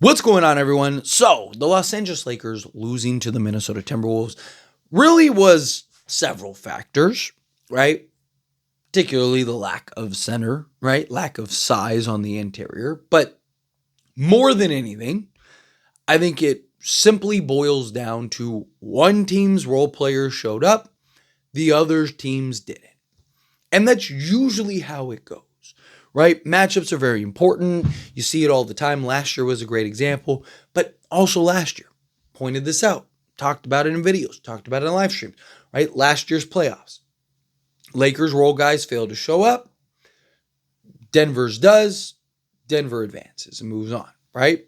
What's going on, everyone? So, the Los Angeles Lakers losing to the Minnesota Timberwolves really was several factors, right? Particularly the lack of center, right? Lack of size on the interior. But more than anything, I think it simply boils down to one team's role players showed up, the other teams didn't. And that's usually how it goes. Right? Matchups are very important. You see it all the time. Last year was a great example, but also last year, pointed this out, talked about it in videos, talked about it in live streams, right? Last year's playoffs. Lakers role guys failed to show up. Denver's does. Denver advances and moves on, right?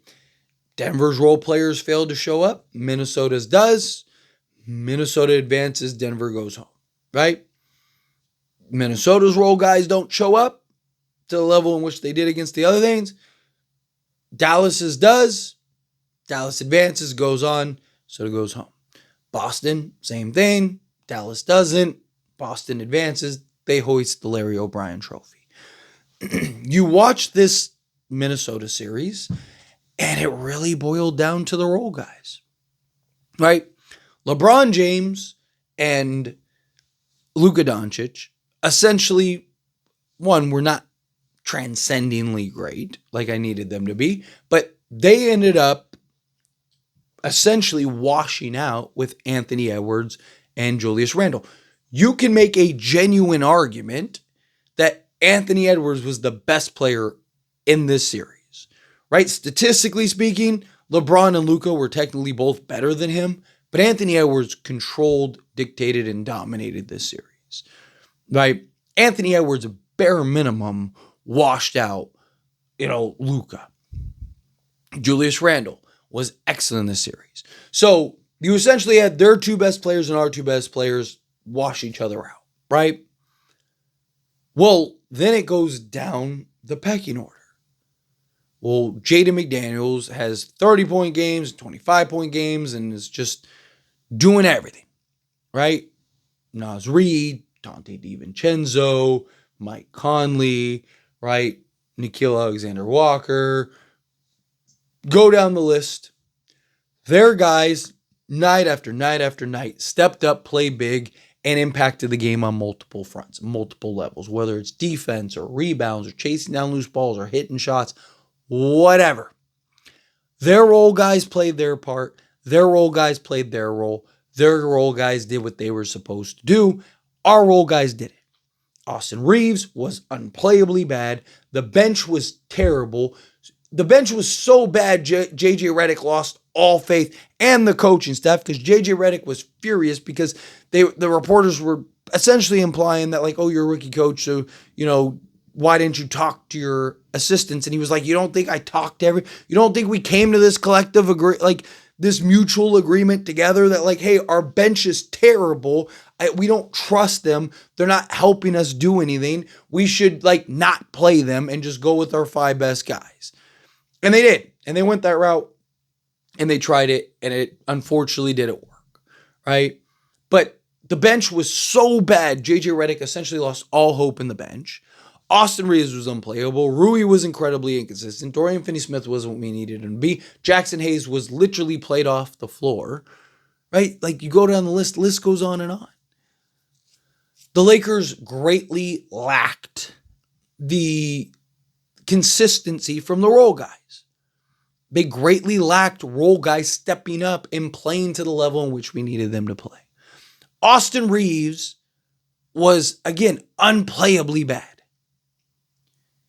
Denver's role players failed to show up. Minnesota's does. Minnesota advances. Denver goes home, right? Minnesota's role guys don't show up to the level in which they did against the other things. Dallas's does. Dallas advances, goes on, so it goes home. Boston, same thing. Dallas doesn't. Boston advances. They hoist the Larry O'Brien trophy. You watch this Minnesota series, and it really boiled down to the role guys, right? LeBron James and Luka Doncic essentially, one, were not transcendingly great like I needed them to be, but they ended up essentially washing out with Anthony Edwards and Julius Randle. You can make a genuine argument that Anthony Edwards was the best player in this series, right? Statistically speaking, LeBron and Luka were technically both better than him, but Anthony Edwards controlled, dictated, and dominated this series, right? Anthony Edwards, bare minimum, washed out, Luka. Julius Randle was excellent in this series. So you essentially had their two best players and our two best players wash each other out, right? Well, then it goes down the pecking order. Well, Jaden McDaniels has 30-point games, 25-point games, and is just doing everything, right? Naz Reid, Dante DiVincenzo, Mike Conley, right? Nickeil Alexander-Walker. Go down the list. Their guys, night after night after night, stepped up, played big, and impacted the game on multiple fronts, multiple levels, whether it's defense or rebounds or chasing down loose balls or hitting shots, whatever. Their role guys played their part. Their role guys played their role. Their role guys did what they were supposed to do. Our role guys did it. Austin Reeves was unplayably bad. The bench was terrible. The bench was so bad, J.J. Redick lost all faith, and the coaching staff, because J.J. Redick was furious because the reporters were essentially implying that, like, oh, you're a rookie coach, so, why didn't you talk to your assistants? And he was like, you don't think I talked to you don't think we came to this collective this mutual agreement together that, like, hey, our bench is terrible. We don't trust them. They're not helping us do anything. We should, not play them and just go with our five best guys. And they did. And they went that route and they tried it, and it unfortunately didn't work, right? But the bench was so bad, J.J. Redick essentially lost all hope in the bench. Austin Reeves was unplayable. Rui was incredibly inconsistent. Dorian Finney-Smith wasn't what we needed him to be. Jackson Hayes was literally played off the floor, right? Like, you go down the list goes on and on. The Lakers greatly lacked the consistency from the role guys. They greatly lacked role guys stepping up and playing to the level in which we needed them to play. Austin Reeves was, again, unplayably bad.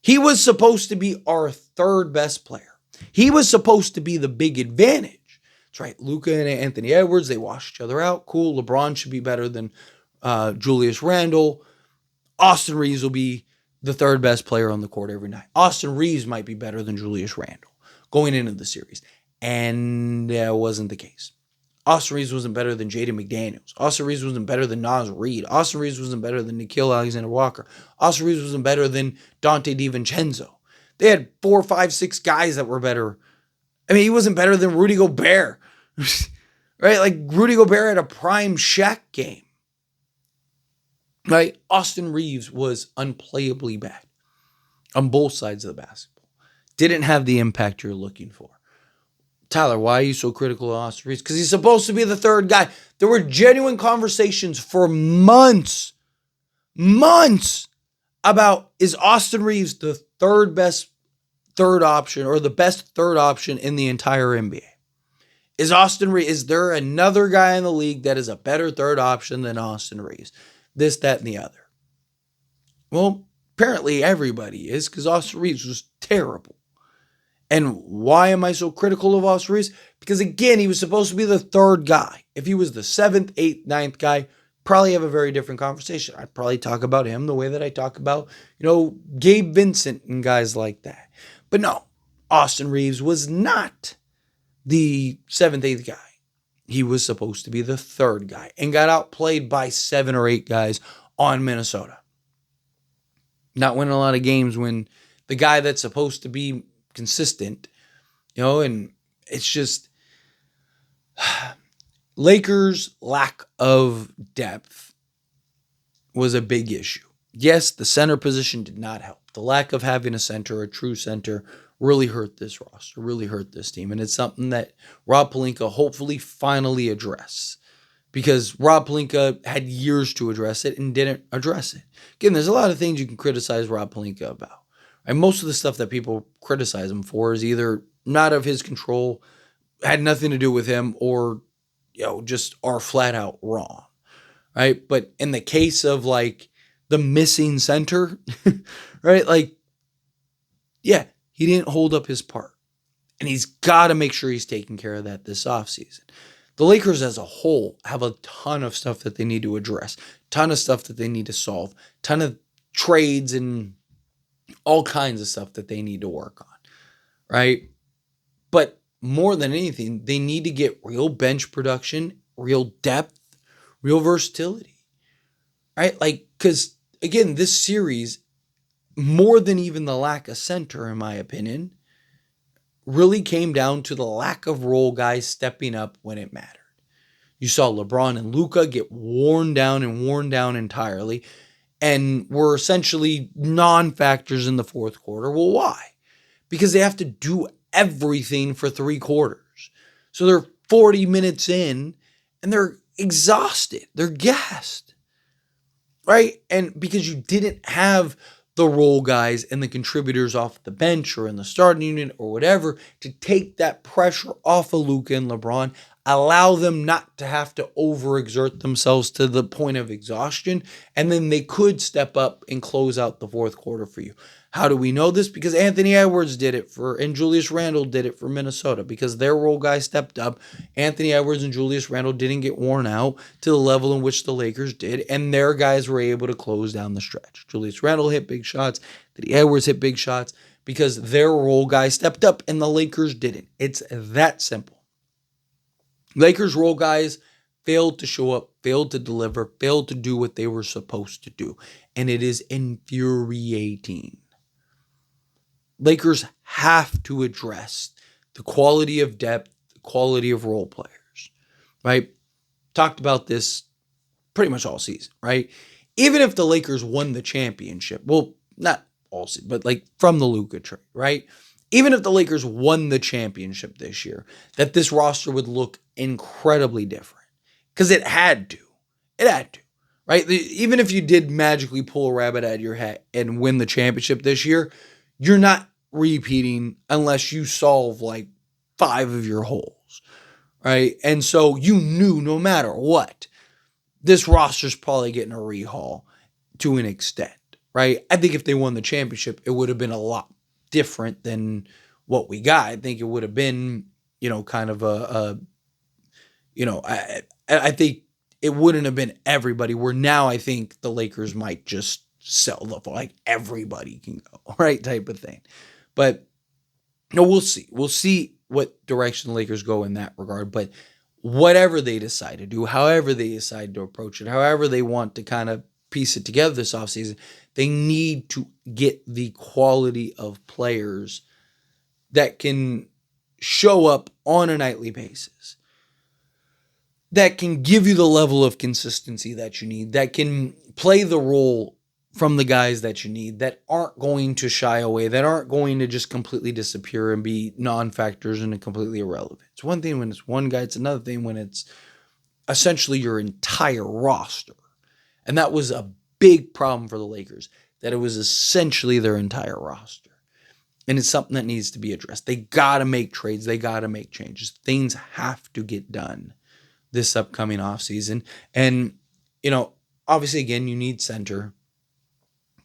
He was supposed to be our third best player. He was supposed to be the big advantage. That's right. Luka and Anthony Edwards, they wash each other out. Cool. LeBron should be better than Julius Randle. Austin Reeves will be the third best player on the court every night. Austin Reeves might be better than Julius Randle going into the series. And that wasn't the case. Austin Reeves wasn't better than Jaden McDaniels. Austin Reeves wasn't better than Naz Reid. Austin Reeves wasn't better than Nickeil Alexander-Walker. Austin Reeves wasn't better than Dante DiVincenzo. They had 4, 5, 6 guys that were better. I mean, he wasn't better than Rudy Gobert. Right? Like, Rudy Gobert had a prime Shaq game. Right? Austin Reeves was unplayably bad on both sides of the basketball. Didn't have the impact you're looking for. Tyler, why are you so critical of Austin Reeves? Because he's supposed to be the third guy. There were genuine conversations for months about, is Austin Reeves the third best third option or the best third option in the entire NBA? Is there another guy in the league that is a better third option than Austin Reeves? This, that, and the other. Well, apparently everybody is, because Austin Reeves was terrible. And why am I so critical of Austin Reeves? Because again, he was supposed to be the third guy. If he was the 7th, 8th, 9th guy, probably have a very different conversation. I'd probably talk about him the way that I talk about, Gabe Vincent and guys like that. But no, Austin Reeves was not the 7th, 8th guy. He was supposed to be the third guy and got outplayed by 7 or 8 guys on Minnesota. Not winning a lot of games when the guy that's supposed to be consistent, and it's just Lakers' lack of depth was a big issue. Yes, the center position did not help. The lack of having a center, a true center, really hurt this roster, really hurt this team. And it's something that Rob Pelinka hopefully finally address, because Rob Pelinka had years to address it and didn't address it. Again, there's a lot of things you can criticize Rob Pelinka about. And most of the stuff that people criticize him for is either not of his control, had nothing to do with him, or just are flat out wrong. Right? But in the case of the missing center, right? He didn't hold up his part. And he's got to make sure he's taking care of that this offseason. The Lakers as a whole have a ton of stuff that they need to address, ton of stuff that they need to solve, ton of trades and all kinds of stuff that they need to work on, right? But more than anything, they need to get real bench production, real depth, real versatility, right? Because again, this series, more than even the lack of center, in my opinion, really came down to the lack of role guys stepping up when it mattered. You saw LeBron and Luka get worn down entirely, and were essentially non-factors in the fourth quarter. Well, why? Because they have to do everything for 3 quarters. So they're 40 minutes in, and they're exhausted. They're gassed, right? And because you didn't have the role guys and the contributors off the bench or in the starting unit or whatever to take that pressure off of Luka and LeBron, allow them not to have to overexert themselves to the point of exhaustion, and then they could step up and close out the fourth quarter for you. How do we know this? Because Anthony Edwards did it and Julius Randle did it for Minnesota, because their role guys stepped up. Anthony Edwards and Julius Randle didn't get worn out to the level in which the Lakers did, and their guys were able to close down the stretch. Julius Randle hit big shots. Anthony Edwards hit big shots because their role guys stepped up and the Lakers didn't. It's that simple. Lakers role guys failed to show up, failed to deliver, failed to do what they were supposed to do, and it is infuriating. Lakers have to address the quality of depth, the quality of role players, right? Talked about this pretty much all season, right? Even if the Lakers won the championship, well, not all season, but from the Luka trade, right? Even if the Lakers won the championship this year, that this roster would look incredibly different, because it had to. It had to, right? Even if you did magically pull a rabbit out of your hat and win the championship this year, you're not repeating unless you solve 5 of your holes, right? And so you knew no matter what, this roster's probably getting a rehaul to an extent, right? I think if they won the championship, it would have been a lot different than what we got. I think it would have been, kind of I think it wouldn't have been everybody, where now I think the Lakers might just sell the everybody can go, right? Type of thing. But we'll see. We'll see what direction the Lakers go in that regard. But whatever they decide to do, however they decide to approach it, however they want to kind of piece it together this offseason, they need to get the quality of players that can show up on a nightly basis, that can give you the level of consistency that you need, that can play the role from the guys that you need that aren't going to shy away, that aren't going to just completely disappear and be non-factors and completely irrelevant. It's one thing when it's one guy. It's another thing when it's essentially your entire roster. And that was a big problem for the Lakers, that it was essentially their entire roster. And it's something that needs to be addressed. They got to make trades. They got to make changes. Things have to get done this upcoming offseason. And, obviously, again, you need center.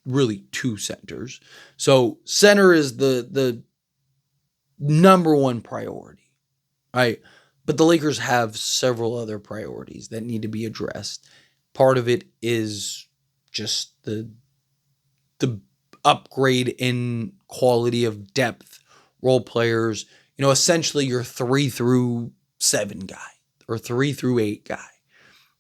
Really, two centers. So center is the number one priority, right? But the Lakers have several other priorities that need to be addressed. Part of it is just the upgrade in quality of depth, role players, essentially your 3 through 7 guy or 3 through 8 guy.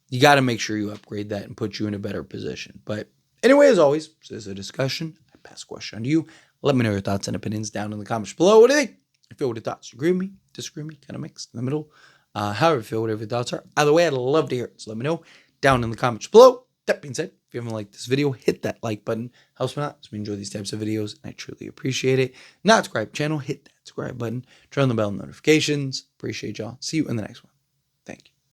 You got to make sure you upgrade that and put you in a better position. But anyway, as always, this is a discussion. I pass the question on to you. Let me know your thoughts and opinions down in the comments below. What do you think? If you feel what your thoughts, agree with me, disagree with me, kind of mixed in the middle. However you feel, whatever your thoughts are. Either way, I'd love to hear it. So let me know down in the comments below. That being said, if you haven't liked this video, hit that like button. Helps me out as we enjoy these types of videos, and I truly appreciate it. Not subscribe to the channel, hit that subscribe button. Turn on the bell notifications. Appreciate y'all. See you in the next one. Thank you.